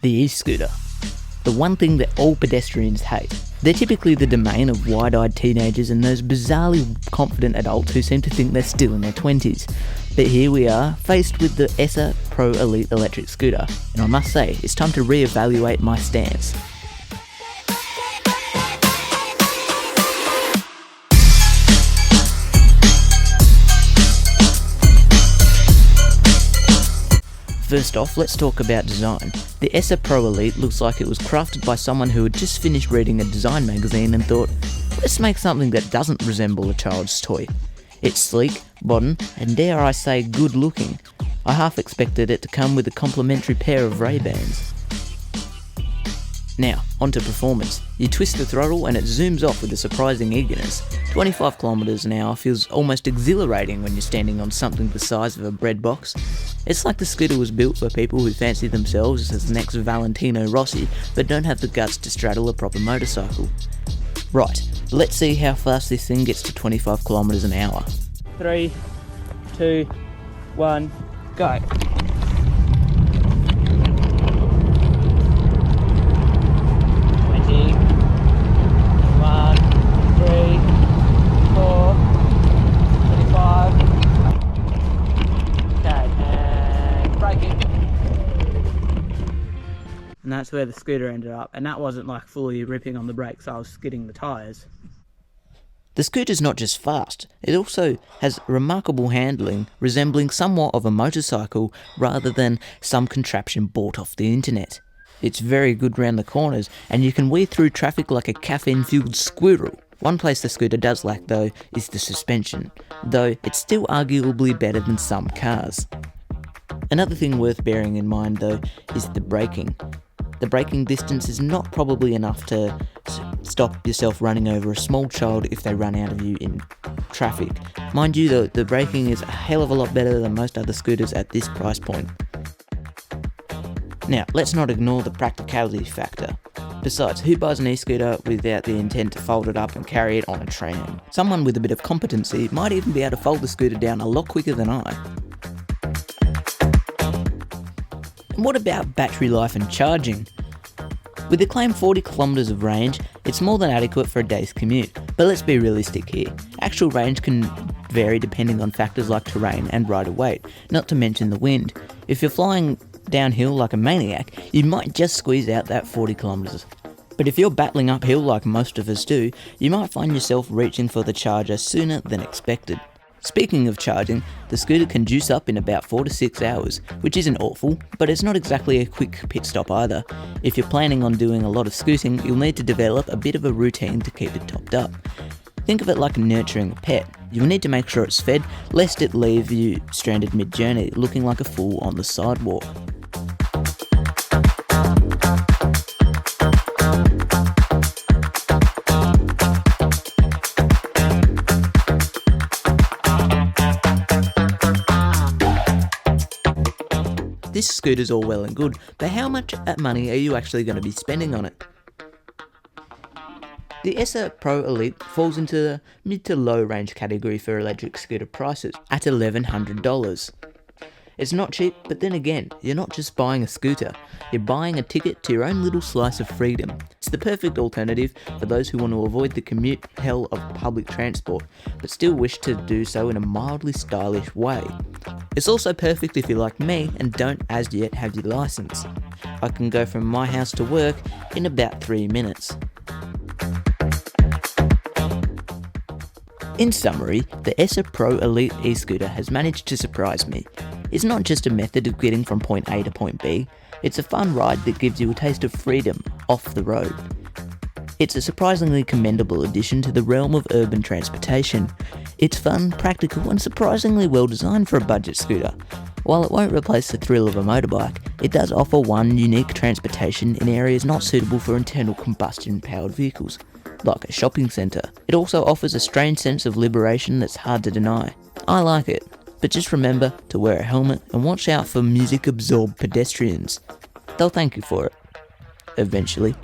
The e-scooter. The one thing that all pedestrians hate. They're typically the domain of wide-eyed teenagers and those bizarrely confident adults who seem to think they're still in their 20s. But here we are, faced with the ESA Pro Elite electric scooter, and I must say, it's time to re-evaluate my stance. First off, let's talk about design. The ESA Pro Elite looks like it was crafted by someone who had just finished reading a design magazine and thought, let's make something that doesn't resemble a child's toy. It's sleek, modern, and dare I say good looking. I half expected it to come with a complimentary pair of Ray-Bans. Now, onto performance. You twist the throttle and it zooms off with a surprising eagerness. 25 kilometers an hour feels almost exhilarating when you're standing on something the size of a bread box. It's like the scooter was built for people who fancy themselves as the next Valentino Rossi, but don't have the guts to straddle a proper motorcycle. Right, let's see how fast this thing gets to 25 kilometers an hour. 3, 2, 1, go. 25. Okay, and braking. And that's where the scooter ended up, and that wasn't like fully ripping on the brakes, I was skidding the tyres. The scooter's not just fast, it also has remarkable handling, resembling somewhat of a motorcycle rather than some contraption bought off the internet. It's very good round the corners, and you can weave through traffic like a caffeine-fueled squirrel. One place the scooter does lack though is the suspension, though it's still arguably better than some cars. Another thing worth bearing in mind though is the braking. The braking distance is not probably enough to stop yourself running over a small child if they run out of you in traffic. Mind you though, the braking is a hell of a lot better than most other scooters at this price point. Now, let's not ignore the practicality factor. Besides, who buys an e-scooter without the intent to fold it up and carry it on a tram? Someone with a bit of competency might even be able to fold the scooter down a lot quicker than I. And what about battery life and charging? With the claimed 40 kilometers of range, it's more than adequate for a day's commute. But let's be realistic here. Actual range can vary depending on factors like terrain and rider weight, not to mention the wind. If you're flying downhill like a maniac, you might just squeeze out that 40 kilometers. But if you're battling uphill like most of us do, you might find yourself reaching for the charger sooner than expected. Speaking of charging, the scooter can juice up in about 4 to 6 hours, which isn't awful, but it's not exactly a quick pit stop either. If you're planning on doing a lot of scooting, you'll need to develop a bit of a routine to keep it topped up. Think of it like nurturing a pet. You'll need to make sure it's fed, lest it leave you stranded mid-journey, looking like a fool on the sidewalk. This scooter's all well and good, but how much money are you actually going to be spending on it? The ESA Pro Elite falls into the mid to low range category for electric scooter prices at $1,100. It's not cheap, but then again, you're not just buying a scooter, you're buying a ticket to your own little slice of freedom. It's the perfect alternative for those who want to avoid the commute hell of public transport, but still wish to do so in a mildly stylish way. It's also perfect if you're like me and don't as yet have your license. I can go from my house to work in about 3 minutes. In summary, the ESA Pro Elite e-scooter has managed to surprise me. It's not just a method of getting from point A to point B, it's a fun ride that gives you a taste of freedom off the road. It's a surprisingly commendable addition to the realm of urban transportation. It's fun, practical and surprisingly well designed for a budget scooter. While it won't replace the thrill of a motorbike, it does offer one unique transportation in areas not suitable for internal combustion powered vehicles, like a shopping centre. It also offers a strange sense of liberation that's hard to deny. I like it, but just remember to wear a helmet and watch out for music-absorbed pedestrians. They'll thank you for it. Eventually.